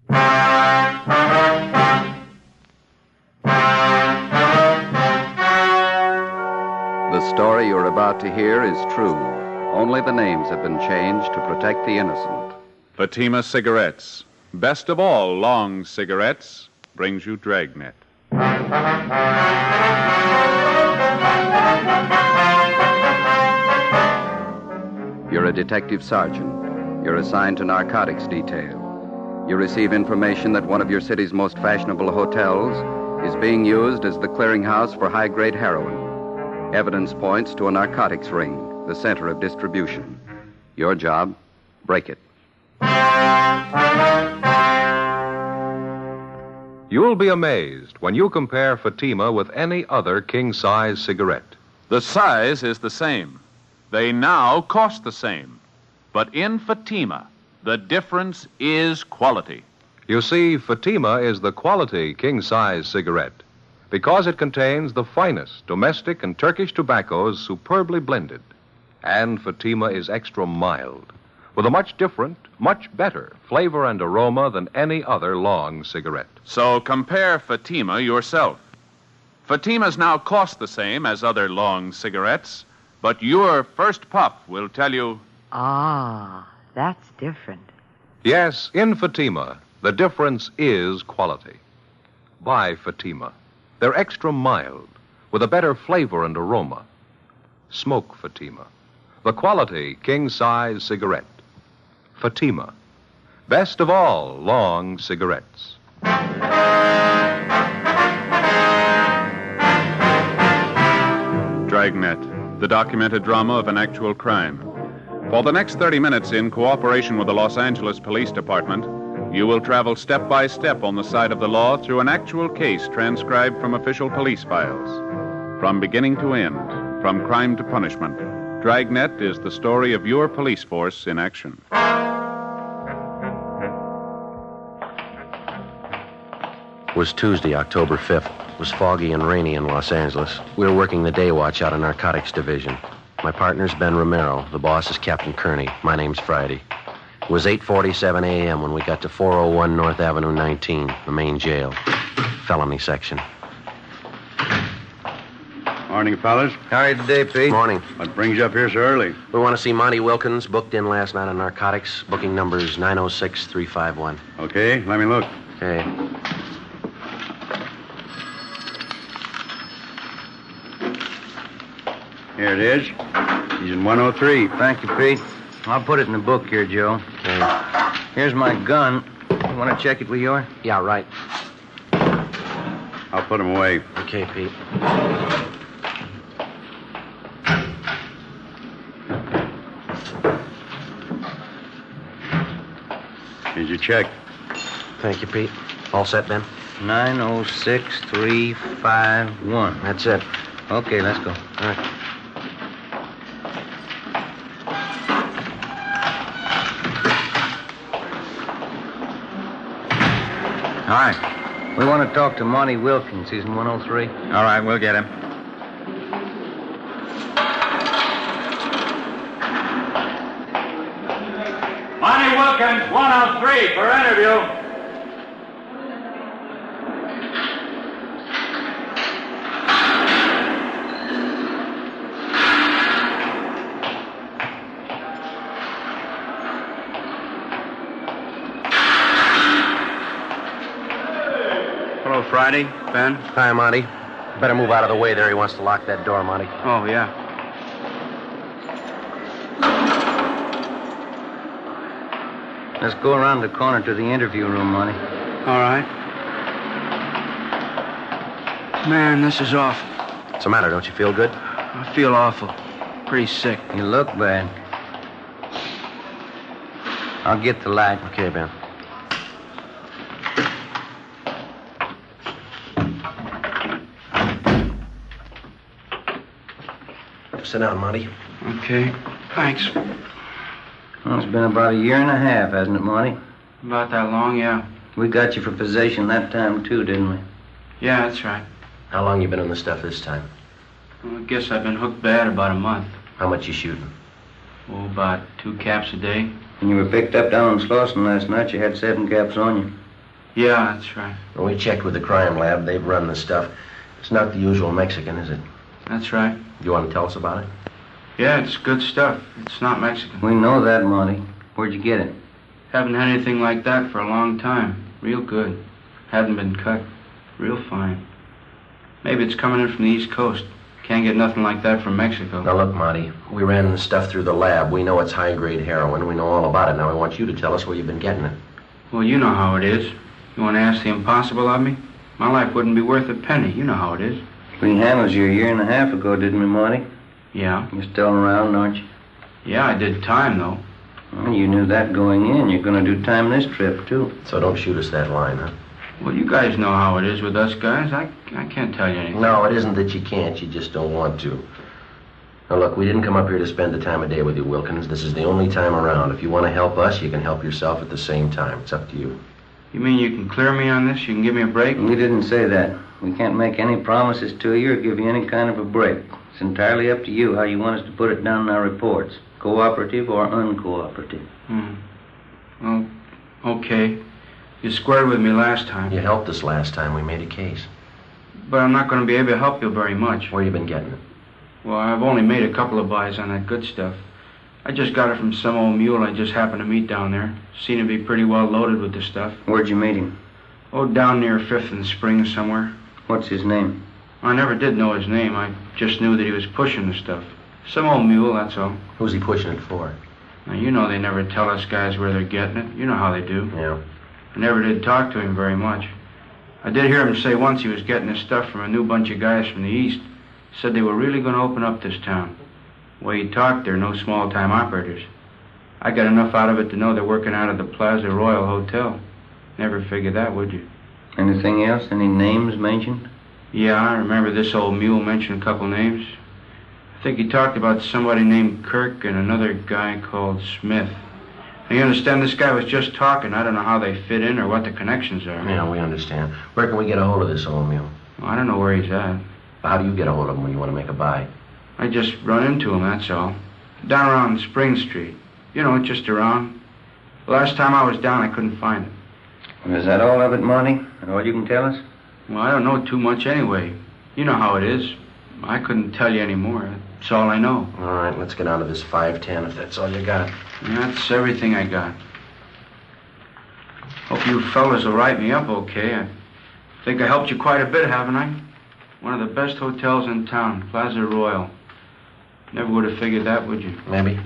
The story you're about to hear is true. Only the names have been changed to protect the innocent. Fatima Cigarettes, best of all long cigarettes, brings you Dragnet. You're a detective sergeant. You're assigned to narcotics detail. You receive information that one of your city's most fashionable hotels is being used as the clearinghouse for high-grade heroin. Evidence points to a narcotics ring, the center of distribution. Your job, break it. You'll be amazed when you compare Fatima with any other king-size cigarette. The size is the same. They now cost the same. But in Fatima, the difference is quality. You see, Fatima is the quality king-size cigarette because it contains the finest domestic and Turkish tobaccos superbly blended. And Fatima is extra mild, with a much different, much better flavor and aroma than any other long cigarette. So compare Fatima yourself. Fatimas now cost the same as other long cigarettes, but your first puff will tell you... Ah, that's different. Yes, in Fatima, the difference is quality. Buy Fatima. They're extra mild, with a better flavor and aroma. Smoke Fatima, the quality king-size cigarette. Fatima, best of all long cigarettes. Dragnet, the documented drama of an actual crime. For the next 30 minutes, in cooperation with the Los Angeles Police Department, you will travel step by step on the side of the law through an actual case transcribed from official police files. From beginning to end, from crime to punishment, Dragnet is the story of your police force in action. It was Tuesday, October 5th. It was foggy and rainy in Los Angeles. We were working the day watch out of Narcotics Division. My partner's Ben Romero. The boss is Captain Kearney. My name's Friday. It was 8:47 a.m. when we got to 401 North Avenue 19, the main jail, felony section. Morning, fellas. How are you today, Pete? Morning. What brings you up here so early? We want to see Monty Wilkins, booked in last night on narcotics. Booking number's 906-351. Okay, let me look. Okay. Here it is. He's in 103. Thank you, Pete. I'll put it in the book here, Joe. Okay. Here's my gun. You want to check it with yours? Yeah, right. I'll put him away. Okay, Pete. Here's your check. Thank you, Pete. All set, Ben? 906-351. That's it. Okay, let's go. All right. Hi. We want to talk to Monty Wilkins. He's in 103. All right, we'll get him. Monty Wilkins, 103 for interview. Hello, Friday. Ben? Hi, Monty. Better move out of the way there. He wants to lock that door, Monty. Oh, yeah. Let's go around the corner to the interview room, Monty. All right. Man, this is awful. What's the matter? Don't you feel good? I feel awful. Pretty sick. You look bad. I'll get the light. Okay, Ben. Sit down, Monty. Okay. Thanks. Well, it's been about a year and a half, hasn't it, Monty? About that long, yeah. We got you for possession that time, too, didn't we? Yeah, that's right. How long you been on the stuff this time? Well, I guess I've been hooked bad about a month. How much you shooting? Oh, about 2 caps a day. When you were picked up down in Slauson last night, you had 7 caps on you. Yeah, that's right. Well, we checked with the crime lab. They've run the stuff. It's not the usual Mexican, is it? That's right. You want to tell us about it? Yeah, it's good stuff. It's not Mexican. We know that, Monty. Where'd you get it? Haven't had anything like that for a long time. Real good. Hadn't been cut. Real fine. Maybe it's coming in from the East Coast. Can't get nothing like that from Mexico. Now, look, Monty, we ran the stuff through the lab. We know it's high-grade heroin. We know all about it. Now, I want you to tell us where you've been getting it. Well, you know how it is. You want to ask the impossible of me? My life wouldn't be worth a penny. You know how it is. We handled you a year and a half ago, didn't we, Monty? Yeah. You're still around, aren't you? Yeah, I did time, though. Well, you knew that going in. You're going to do time this trip, too. So don't shoot us that line, huh? Well, you guys know how it is with us guys. I can't tell you anything. No, it isn't that you can't. You just don't want to. Now, look, we didn't come up here to spend the time of day with you, Wilkins. This is the only time around. If you want to help us, you can help yourself at the same time. It's up to you. You mean you can clear me on this? You can give me a break? We didn't say that. We can't make any promises to you or give you any kind of a break. It's entirely up to you how you want us to put it down in our reports. Cooperative or uncooperative. Well, okay. You squared with me last time. You helped us last time. We made a case. But I'm not going to be able to help you very much. Where you been getting it? Well, I've only made a couple of buys on that good stuff. I just got it from some old mule I just happened to meet down there. Seemed to be pretty well loaded with the stuff. Where'd you meet him? Oh, down near 5th and Spring somewhere. What's his name? I never did know his name. I just knew that he was pushing the stuff. Some old mule, that's all. Who's he pushing it for? Now, you know they never tell us guys where they're getting it. You know how they do. Yeah. I never did talk to him very much. I did hear him say once he was getting his stuff from a new bunch of guys from the East. Said they were really going to open up this town. The way he talked, they're no small-time operators. I got enough out of it to know they're working out of the Plaza Royal Hotel. Never figured that, would you? Anything else? Any names mentioned? Yeah, I remember this old mule mentioned a couple names. I think he talked about somebody named Kirk and another guy called Smith. Now, you understand, this guy was just talking. I don't know how they fit in or what the connections are. Yeah, we understand. Where can we get a hold of this old mule? Well, I don't know where he's at. How do you get a hold of him when you want to make a buy? I just run into him, that's all. Down around Spring Street. You know, just around. The last time I was down, I couldn't find it. Well, is that all of it, Monty? All you can tell us? Well, I don't know too much anyway. You know how it is. I couldn't tell you any more. That's all I know. All right, let's get on to this 510 if that's all you got. That's everything I got. Hope you fellas will write me up okay. I think I helped you quite a bit, haven't I? One of the best hotels in town, Plaza Royal. Never would have figured that, would you? Maybe.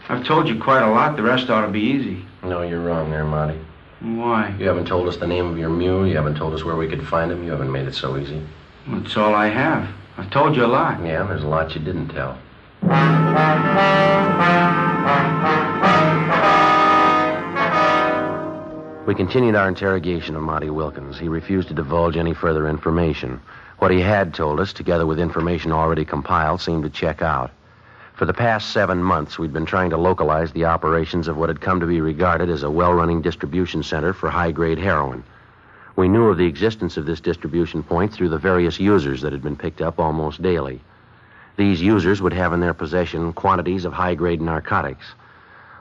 I've told you quite a lot. The rest ought to be easy. No, you're wrong there, Monty. Why? You haven't told us the name of your mule. You haven't told us where we could find him. You haven't made it so easy. Well, that's all I have. I've told you a lot. Yeah, there's a lot you didn't tell. We continued our interrogation of Monty Wilkins. He refused to divulge any further information. What he had told us, together with information already compiled, seemed to check out. For the past 7 months, we'd been trying to localize the operations of what had come to be regarded as a well-running distribution center for high-grade heroin. We knew of the existence of this distribution point through the various users that had been picked up almost daily. These users would have in their possession quantities of high-grade narcotics.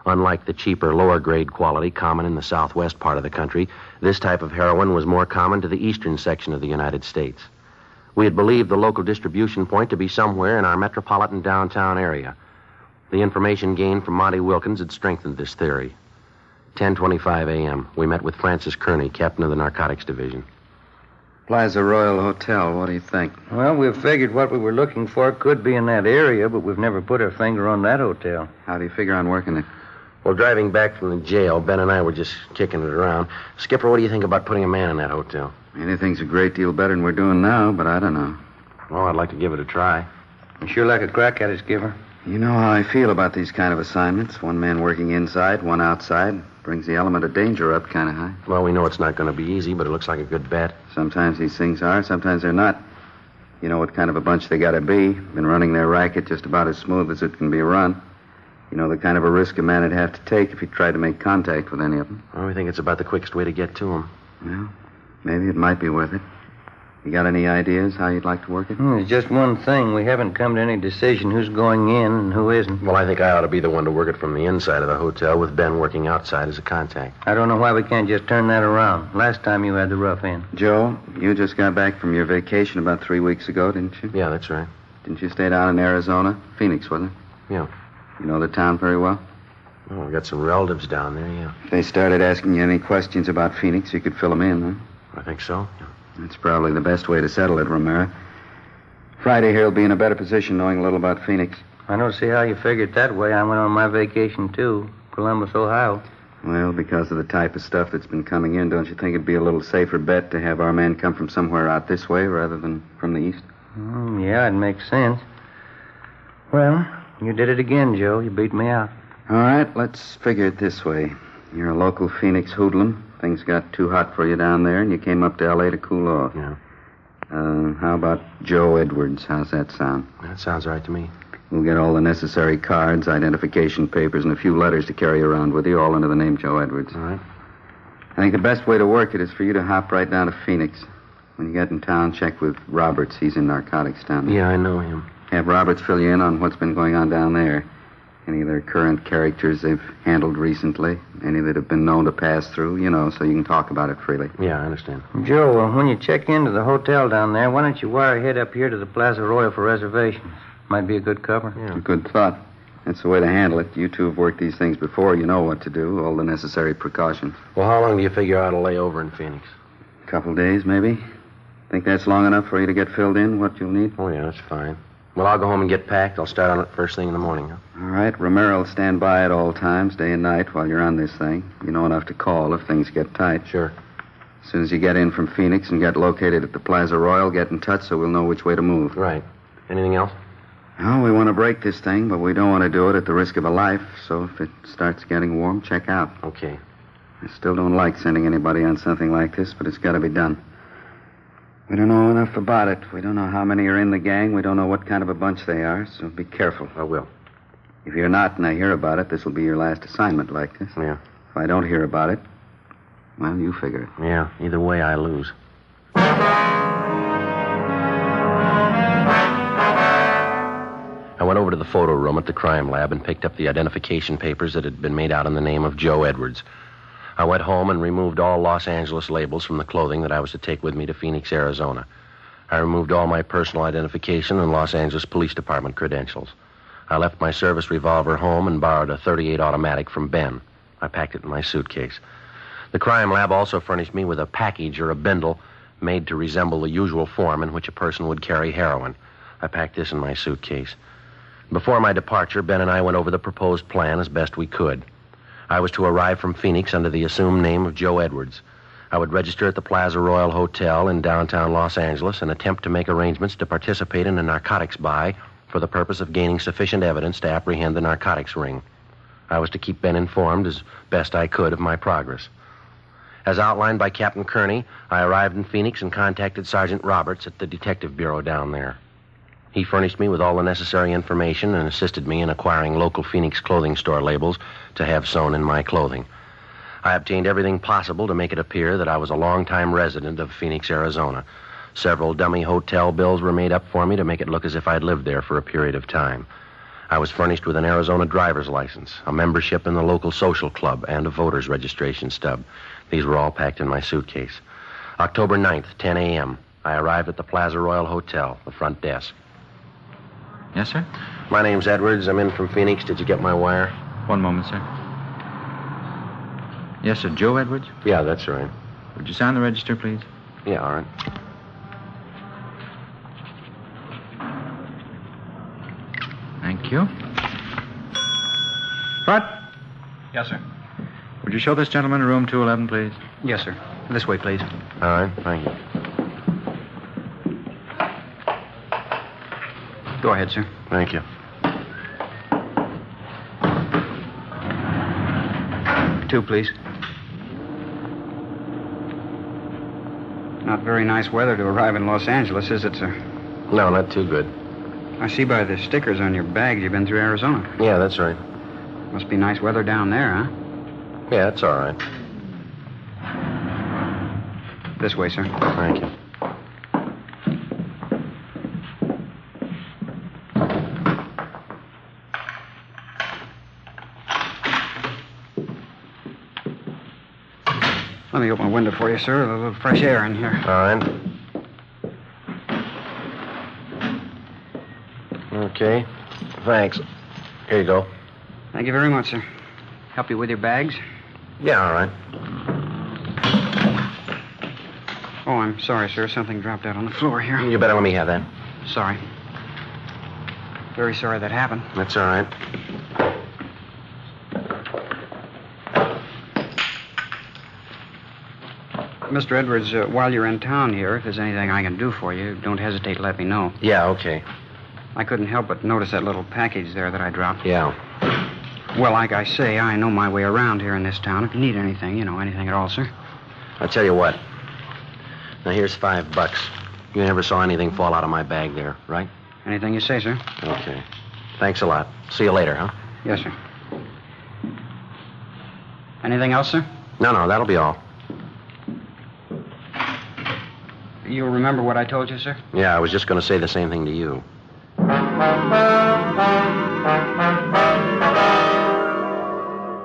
Unlike the cheaper, lower-grade quality common in the southwest part of the country, this type of heroin was more common to the eastern section of the United States. We had believed the local distribution point to be somewhere in our metropolitan downtown area. The information gained from Monty Wilkins had strengthened this theory. 10:25 a.m., we met with Francis Kearney, captain of the narcotics division. Plaza Royal Hotel, what do you think? Well, we've figured what we were looking for could be in that area, but we've never put our finger on that hotel. How do you figure on working it? Well, driving back from the jail, Ben and I were just kicking it around. Skipper, what do you think about putting a man in that hotel? Anything's a great deal better than we're doing now, but I don't know. Well, I'd like to give it a try. You sure like a crack at it, Skipper? You know how I feel about these kind of assignments. One man working inside, one outside. Brings the element of danger up kind of high. Well, we know it's not going to be easy, but it looks like a good bet. Sometimes these things are, sometimes they're not. You know what kind of a bunch they got to be. Been running their racket just about as smooth as it can be run. You know the kind of a risk a man would have to take if he tried to make contact with any of them. Well, we think it's about the quickest way to get to them. Well, maybe it might be worth it. You got any ideas how you'd like to work it? There's just one thing. We haven't come to any decision who's going in and who isn't. Well, I think I ought to be the one to work it from the inside of the hotel with Ben working outside as a contact. I don't know why we can't just turn that around. Last time you had the rough end. Joe, you just got back from your vacation about 3 weeks ago, didn't you? Yeah, that's right. Didn't you stay down in Arizona? Phoenix, wasn't it? Yeah. You know the town very well? Oh, we've got some relatives down there, yeah. If they started asking you any questions about Phoenix, you could fill them in, huh? I think so. Yeah. That's probably the best way to settle it, Romero. Friday here will be in a better position knowing a little about Phoenix. I don't see how you figured that way. I went on my vacation, too. Columbus, Ohio. Well, because of the type of stuff that's been coming in, don't you think it'd be a little safer bet to have our men come from somewhere out this way rather than from the east? Yeah, it makes sense. Well, you did it again, Joe. You beat me out. All right, let's figure it this way. You're a local Phoenix hoodlum. Things got too hot for you down there, and you came up to L.A. to cool off. Yeah. How about Joe Edwards? How's that sound? That sounds right to me. We'll get all the necessary cards, identification papers, and a few letters to carry around with you, all under the name Joe Edwards. All right. I think the best way to work it is for you to hop right down to Phoenix. When you get in town, check with Roberts. He's in narcotics down there. Yeah, I know him. Have Roberts fill you in on what's been going on down there. Any of their current characters they've handled recently. Any that have been known to pass through, so you can talk about it freely. Yeah, I understand. Joe, when you check into the hotel down there, why don't you wire ahead up here to the Plaza Royal for reservations? Might be a good cover. Yeah. Good thought. That's the way to handle it. You two have worked these things before. You know what to do, all the necessary precautions. Well, how long do you figure out to lay over in Phoenix? A couple days, maybe. Think that's long enough for you to get filled in, what you'll need? Oh, yeah, that's fine. Well, I'll go home and get packed. I'll start on it first thing in the morning, huh? All right. Romero will stand by at all times, day and night, while you're on this thing. You know enough to call if things get tight. Sure. As soon as you get in from Phoenix and get located at the Plaza Royal, get in touch so we'll know which way to move. Right. Anything else? Oh, we want to break this thing, but we don't want to do it at the risk of a life. So if it starts getting warm, check out. Okay. I still don't like sending anybody on something like this, but it's got to be done. We don't know enough about it. We don't know how many are in the gang. We don't know what kind of a bunch they are, so be careful. I will. If you're not and I hear about it, this will be your last assignment like this. Yeah. If I don't hear about it, well, you figure it. Yeah, either way, I lose. I went over to the photo room at the crime lab and picked up the identification papers that had been made out in the name of Joe Edwards. I went home and removed all Los Angeles labels from the clothing that I was to take with me to Phoenix, Arizona. I removed all my personal identification and Los Angeles Police Department credentials. I left my service revolver home and borrowed a .38 automatic from Ben. I packed it in my suitcase. The crime lab also furnished me with a package or a bindle made to resemble the usual form in which a person would carry heroin. I packed this in my suitcase. Before my departure, Ben and I went over the proposed plan as best we could. I was to arrive from Phoenix under the assumed name of Joe Edwards. I would register at the Plaza Royal Hotel in downtown Los Angeles and attempt to make arrangements to participate in a narcotics buy for the purpose of gaining sufficient evidence to apprehend the narcotics ring. I was to keep Ben informed as best I could of my progress. As outlined by Captain Kearney, I arrived in Phoenix and contacted Sergeant Roberts at the Detective Bureau down there. He furnished me with all the necessary information and assisted me in acquiring local Phoenix clothing store labels to have sewn in my clothing. I obtained everything possible to make it appear that I was a longtime resident of Phoenix, Arizona. Several dummy hotel bills were made up for me to make it look as if I'd lived there for a period of time. I was furnished with an Arizona driver's license, a membership in the local social club, and a voter's registration stub. These were all packed in my suitcase. October 9th, 10 a.m., I arrived at the Plaza Royal Hotel, the front desk. Yes, sir? My name's Edwards. I'm in from Phoenix. Did you get my wire? One moment, sir. Yes, sir. Joe Edwards? Yeah, that's right. Would you sign the register, please? Yeah, all right. Thank you. What? Yes, sir. Would you show this gentleman to room 211, please? Yes, sir. This way, please. All right, thank you. Go ahead, sir. Thank you. 2, please. Not very nice weather to arrive in Los Angeles, is it, sir? No, not too good. I see by the stickers on your bags you've been through Arizona. Yeah, that's right. Must be nice weather down there, huh? Yeah, that's all right. This way, sir. Thank you. Let me open a window for you, sir. A little fresh air in here. All right. Okay. Thanks. Here you go. Thank you very much, sir. Help you with your bags? Yeah, all right. Oh, I'm sorry, sir. Something dropped out on the floor here. You better let me have that. Sorry. Very sorry that happened. That's all right. Mr. Edwards, while you're in town here, if there's anything I can do for you, don't hesitate to let me know. Yeah, okay. I couldn't help but notice that little package there that I dropped. Yeah. Well, like I say, I know my way around here in this town. If you need anything, anything at all, sir. I'll tell you what. Now, here's $5. You never saw anything fall out of my bag there, right? Anything you say, sir. Okay. Thanks a lot. See you later, huh? Yes, sir. Anything else, sir? No, that'll be all. You'll remember what I told you, sir? Yeah, I was just going to say the same thing to you.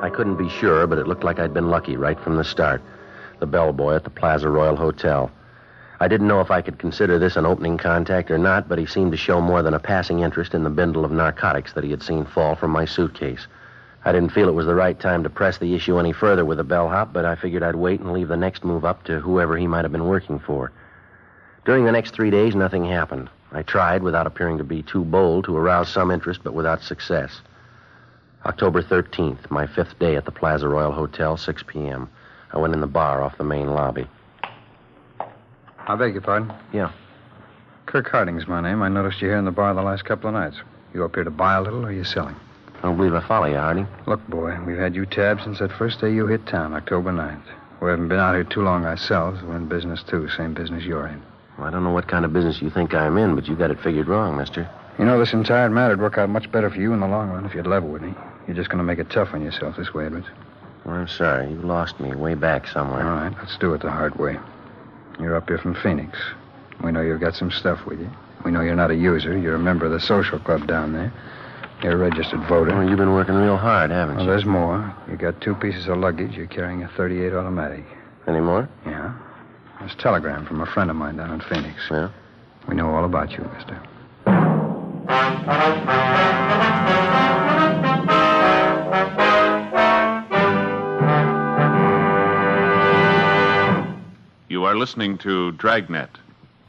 I couldn't be sure, but it looked like I'd been lucky right from the start. The bellboy at the Plaza Royal Hotel. I didn't know if I could consider this an opening contact or not, but he seemed to show more than a passing interest in the bindle of narcotics that he had seen fall from my suitcase. I didn't feel it was the right time to press the issue any further with a bellhop, but I figured I'd wait and leave the next move up to whoever he might have been working for. During the next 3 days, nothing happened. I tried, without appearing to be too bold, to arouse some interest, but without success. October 13th, my 5th day at the Plaza Royal Hotel, 6 p.m. I went in the bar off the main lobby. I beg your pardon? Yeah. Kirk Harding's my name. I noticed you here in the bar the last couple of nights. You up here to buy a little, or are you selling? I don't believe I follow you, Harding. Look, boy, we've had you tabbed since that first day you hit town, October 9th. We haven't been out here too long ourselves. We're in business, too. Same business you're in. Well, I don't know what kind of business you think I'm in, but you got it figured wrong, mister. You know, this entire matter'd work out much better for you in the long run if you'd level with me. You're just going to make it tough on yourself this way, Edwards. Well, I'm sorry. You lost me way back somewhere. All right, let's do it the hard way. You're up here from Phoenix. We know you've got some stuff with you. We know you're not a user. You're a member of the social club down there. You're a registered voter. Well, you've been working real hard, haven't Well, you? there's more. You got 2 pieces of luggage. You're carrying a .38 automatic. Any more? Yeah. There's a telegram from a friend of mine down in Phoenix. Yeah? We know all about you, mister. You are listening to Dragnet,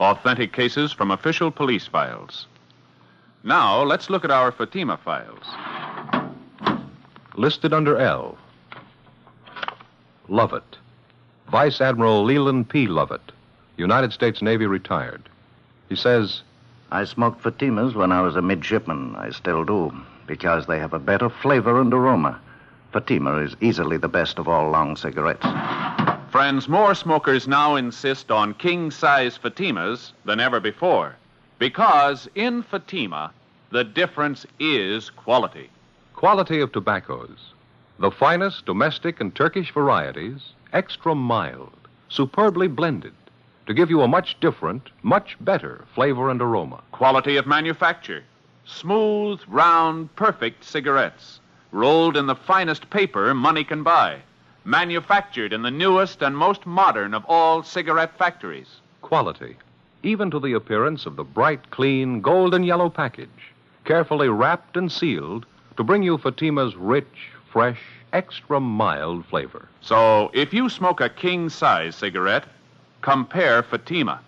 authentic cases from official police files. Now, let's look at our Fatima files. Listed under L. Lovett. Vice Admiral Leland P. Lovett, United States Navy, retired. He says, I smoked Fatimas when I was a midshipman. I still do, because they have a better flavor and aroma. Fatima is easily the best of all long cigarettes. Friends, more smokers now insist on king-size Fatimas than ever before, because in Fatima, the difference is quality. quality of tobaccos. The finest domestic and Turkish varieties, extra mild, superbly blended, to give you a much different, much better flavor and aroma. Quality of manufacture. Smooth, round, perfect cigarettes. Rolled in the finest paper money can buy. Manufactured in the newest and most modern of all cigarette factories. Quality, even to the appearance of the bright, clean, golden yellow package, carefully wrapped and sealed to bring you Fatima's rich, fresh, extra mild flavor. So, if you smoke a king-size cigarette, compare Fatima.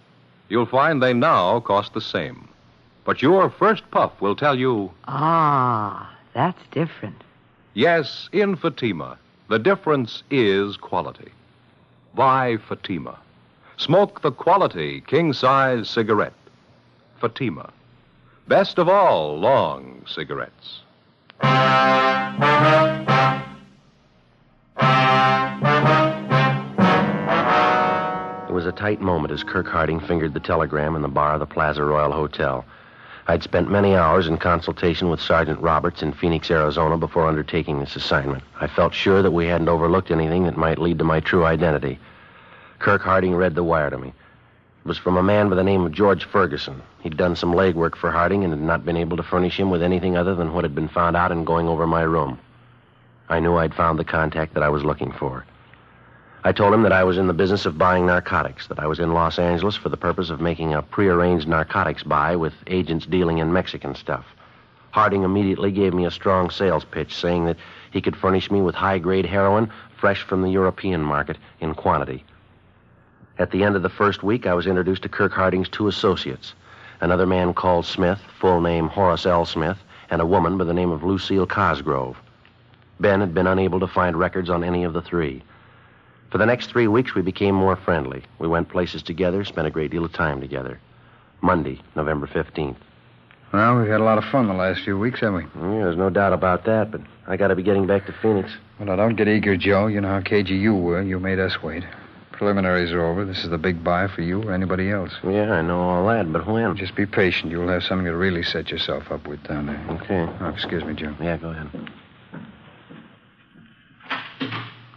You'll find they now cost the same. But your first puff will tell you, Ah, that's different. yes, in Fatima, the difference is quality. Buy Fatima. Smoke the quality king-size cigarette. Fatima. Best of all long cigarettes. It was a tight moment as Kirk Harding fingered the telegram in the bar of the Plaza Royal Hotel. I'd spent many hours in consultation with Sergeant Roberts in Phoenix, Arizona, before undertaking this assignment. I felt sure that we hadn't overlooked anything that might lead to my true identity. Kirk Harding read the wire to me. It was from a man by the name of George Ferguson. He'd done some legwork for Harding and had not been able to furnish him with anything other than what had been found out in going over my room. I knew I'd found the contact that I was looking for. I told him that I was in the business of buying narcotics, that I was in Los Angeles for the purpose of making a prearranged narcotics buy with agents dealing in Mexican stuff. Harding immediately gave me a strong sales pitch, saying that he could furnish me with high-grade heroin fresh from the European market in quantity. At the end of the first week, I was introduced to Kirk Harding's 2 associates, another man called Smith, full name Horace L. Smith, and a woman by the name of Lucille Cosgrove. Ben had been unable to find records on any of the 3. For the next 3 weeks, we became more friendly. We went places together, spent a great deal of time together. Monday, November 15th. Well, we've had a lot of fun the last few weeks, haven't we? Yeah, there's no doubt about that, but I got to be getting back to Phoenix. Well, now, don't get eager, Joe. You know how cagey you were. You made us wait. Preliminaries are over. This is the big buy for you or anybody else. Yeah, I know all that, but when? Just be patient. You'll have something to really set yourself up with down there. Okay. Oh, excuse me, Joe. Yeah, go ahead.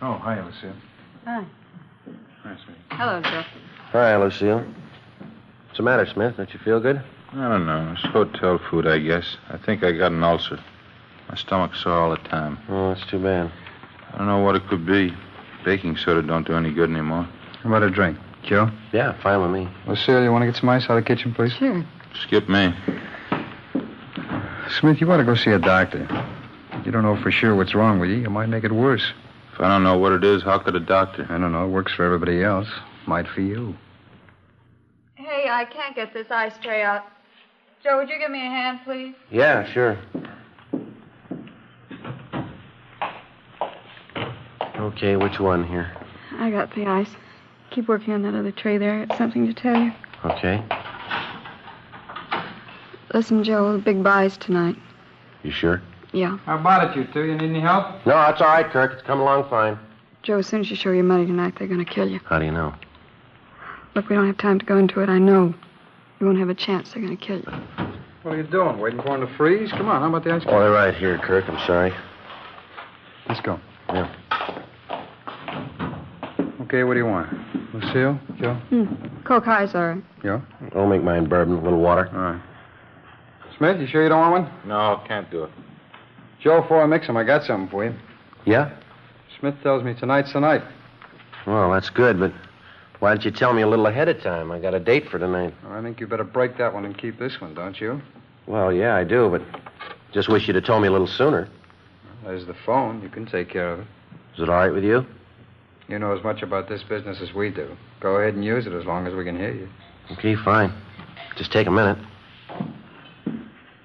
Oh, hi, Lucille. Hi. Hi, sweetie. Hello, Joe. Hi, Lucille. What's the matter, Smith? Don't you feel good? I don't know. It's hotel food, I guess. I think I got an ulcer. My stomach's sore all the time. Oh, that's too bad. I don't know what it could be. Baking soda don't do any good anymore. How about a drink? Joe? Yeah, fine with me. Lucille, you want to get some ice out of the kitchen, please? Sure. Skip me. Smith, you ought to go see a doctor. You don't know for sure what's wrong with you. You might make it worse. If I don't know what it is, how could a doctor? I don't know. It works for everybody else. Might for you. Hey, I can't get this ice tray out. Joe, would you give me a hand, please? Yeah, sure. Okay, which one here? I got the ice. Keep working on that other tray there. It's something to tell you. Okay. Listen, Joe, the big buy's tonight. You sure? Yeah. How about it, you two? You need any help? No, that's all right, Kirk. It's coming along fine. Joe, as soon as you show your money tonight, they're going to kill you. How do you know? Look, we don't have time to go into it. I know. You won't have a chance. They're going to kill you. What are you doing? Waiting for him to freeze? Come on, how about the ice cream? Oh, they're right here, Kirk. I'm sorry. Let's go. Yeah. Okay, what do you want? Lucille? Joe? Coke High's all right. Yeah? I'll make mine bourbon, a little water. All right. Smith, you sure you don't want one? No, can't do it. Joe, before I mix them, I got something for you. Yeah? Smith tells me tonight's the night. Well, that's good, but why didn't you tell me a little ahead of time? I got a date for tonight. Well, I think you better break that one and keep this one, don't you? Well, yeah, I do, but just wish you'd have told me a little sooner. Well, there's the phone. You can take care of it. Is it all right with you? You know as much about this business as we do. Go ahead and use it as long as we can hear you. Okay, fine. Just take a minute.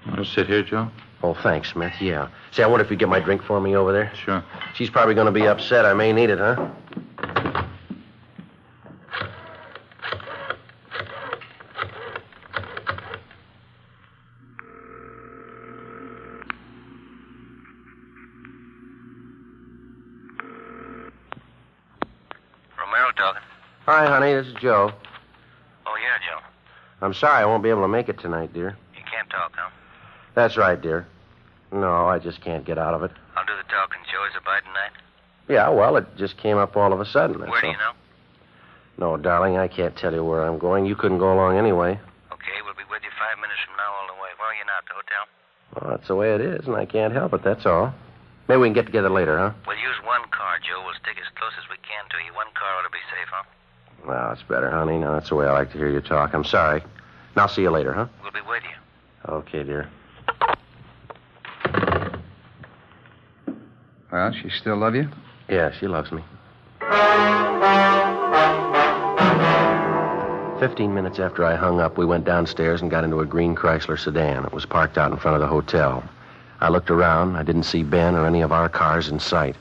Want to sit here, Joe? Oh, thanks, Smith. Yeah. Say, I wonder if you'd get my drink for me over there. Sure. She's probably going to be upset. I may need it, huh? Romero talking. Hi, honey. This is Joe. Oh, yeah, Joe. I'm sorry I won't be able to make it tonight, dear. You can't talk, huh? That's right, dear. No, I just can't get out of it. I'll do the talking, Joe. Is it by tonight? Yeah, well, it just came up all of a sudden. Where do you know? No, darling, I can't tell you where I'm going. You couldn't go along anyway. Okay, we'll be with you 5 minutes from now all the way. Where are you now, at the hotel? Well, that's the way it is, and I can't help it, that's all. Maybe we can get together later, huh? We'll use one car, Joe. We'll stick as close as we can to you. One car ought to be safe, huh? Well, it's better, honey. Now, that's the way I like to hear you talk. I'm sorry. And I'll see you later, huh? We'll be with you. Okay, dear. Well, she still love you? Yeah, she loves me. 15 minutes after I hung up, we went downstairs and got into a green Chrysler sedan. It was parked out in front of the hotel. I looked around. I didn't see Ben or any of our cars in sight.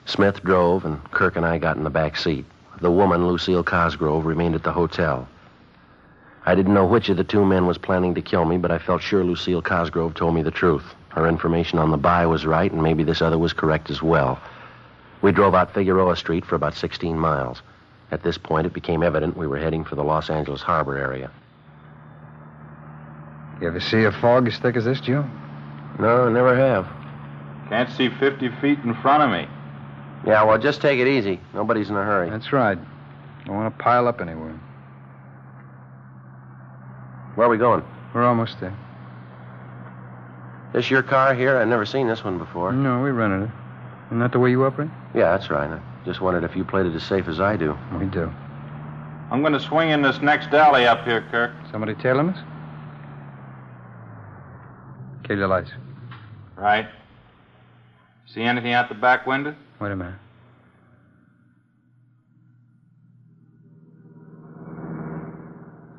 Smith drove, and Kirk and I got in the back seat. The woman, Lucille Cosgrove, remained at the hotel. I didn't know which of the 2 men was planning to kill me, but I felt sure Lucille Cosgrove told me the truth. Her information on the buy was right, and maybe this other was correct as well. We drove out Figueroa Street for about 16 miles. At this point, it became evident we were heading for the Los Angeles harbor area. You ever see a fog as thick as this, Joe? No, I never have. Can't see 50 feet in front of me. Yeah, well, just take it easy. Nobody's in a hurry. That's right. Don't want to pile up anywhere. Where are we going? We're almost there. This your car here? I've never seen this one before. No, we rented it. Isn't that the way you operate? Yeah, that's right. I Just wondered if you played it as safe as I do. We do. I'm going to swing in this next alley up here, Kirk. Somebody tailing us? Kill your lights. Right. See anything out the back window? Wait a minute.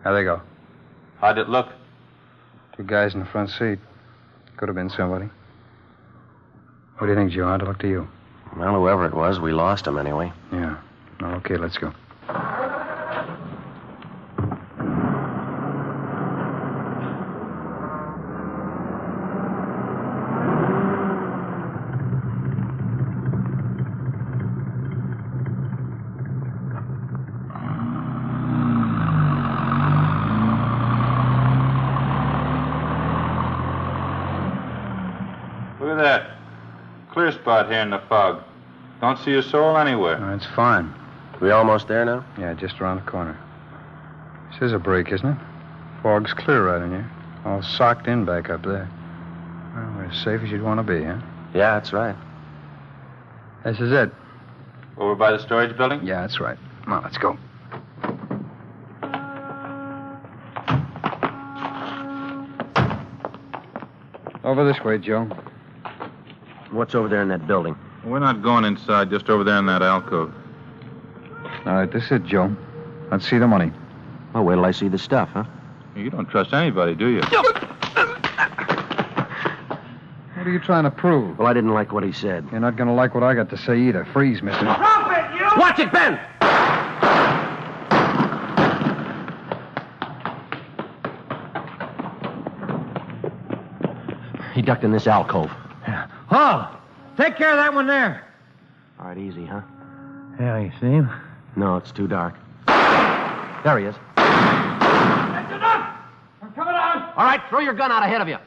How'd they go? How'd it look? 2 guys in the front seat. Could have been somebody. What do you think, Joe? How'd it look to you? Well, whoever it was, we lost him anyway. Yeah. Oh, okay, let's go. Look at that. Clear spot here in the fog. Don't see a soul anywhere. Oh, it's fine. We almost there now? Yeah, just around the corner. This is a break, isn't it? Fog's clear right in here. All socked in back up there. Well, we're as safe as you'd want to be, huh? Yeah, that's right. This is it. Over by the storage building? Yeah, that's right. Come on, let's go. Over this way, Joe. What's over there in that building? We're not going inside, just over there in that alcove. All right, this is it, Joe. Let's see the money. Oh, wait till I see the stuff, huh? You don't trust anybody, do you? What are you trying to prove? Well, I didn't like what he said. You're not going to like what I got to say either. Freeze, mister. Drop it, you! Watch it, Ben! He ducked in this alcove. Oh! Take care of that one there. All right, easy, huh? Yeah, you see him? No, it's too dark. There he is. That's enough! I'm coming on! All right, throw your gun out ahead of you.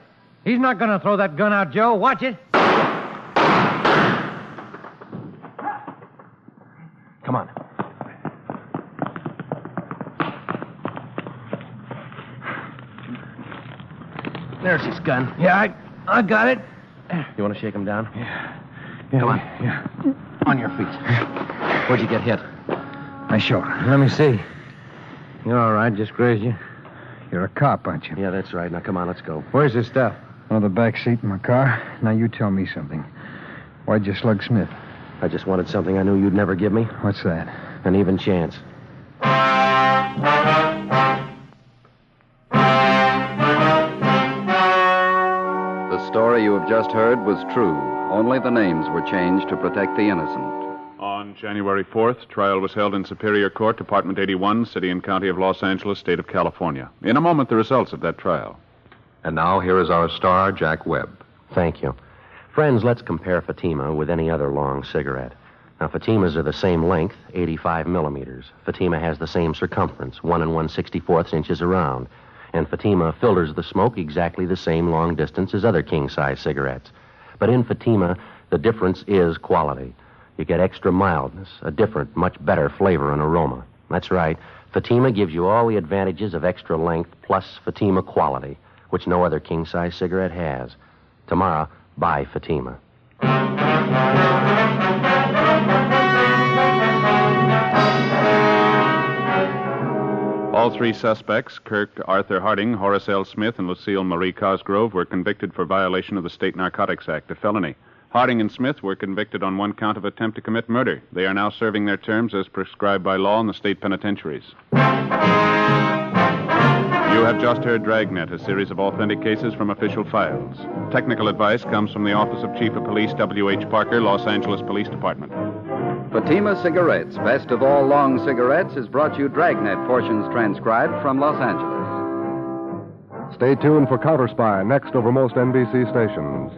He's not going to throw that gun out, Joe. Watch it. Come on. There's his gun. Yeah, I got it. You want to shake him down? Yeah. Come on. Yeah. On your feet. Where'd you get hit? My shoulder. Let me see. You're all right, just grazed you. You're a cop, aren't you? Yeah, that's right. Now, come on, let's go. Where's the stuff? On the back seat in my car. Now, you tell me something. Why'd you slug Smith? I just wanted something I knew you'd never give me. What's that? An even chance. The story you have just heard was true. Only the names were changed to protect the innocent. On January 4th, trial was held in Superior Court, Department 81, City and County of Los Angeles, State of California. In a moment, the results of that trial. And now here is our star, Jack Webb. Thank you. Friends, let's compare Fatima with any other long cigarette. Now, Fatimas are the same length, 85 millimeters. Fatima has the same circumference, 1 1/64 inches around. And Fatima filters the smoke exactly the same long distance as other king-size cigarettes. But in Fatima, the difference is quality. You get extra mildness, a different, much better flavor and aroma. That's right. Fatima gives you all the advantages of extra length plus Fatima quality, which no other king-size cigarette has. Tomorrow, buy Fatima. All 3 suspects, Kirk Arthur Harding, Horace L. Smith, and Lucille Marie Cosgrove, were convicted for violation of the State Narcotics Act, a felony. Harding and Smith were convicted on 1 count of attempt to commit murder. They are now serving their terms as prescribed by law in the state penitentiaries. You have just heard Dragnet, a series of authentic cases from official files. Technical advice comes from the Office of Chief of Police W.H. Parker, Los Angeles Police Department. Fatima Cigarettes, best of all long cigarettes, has brought you Dragnet portions transcribed from Los Angeles. Stay tuned for Counter Spy next over most NBC stations.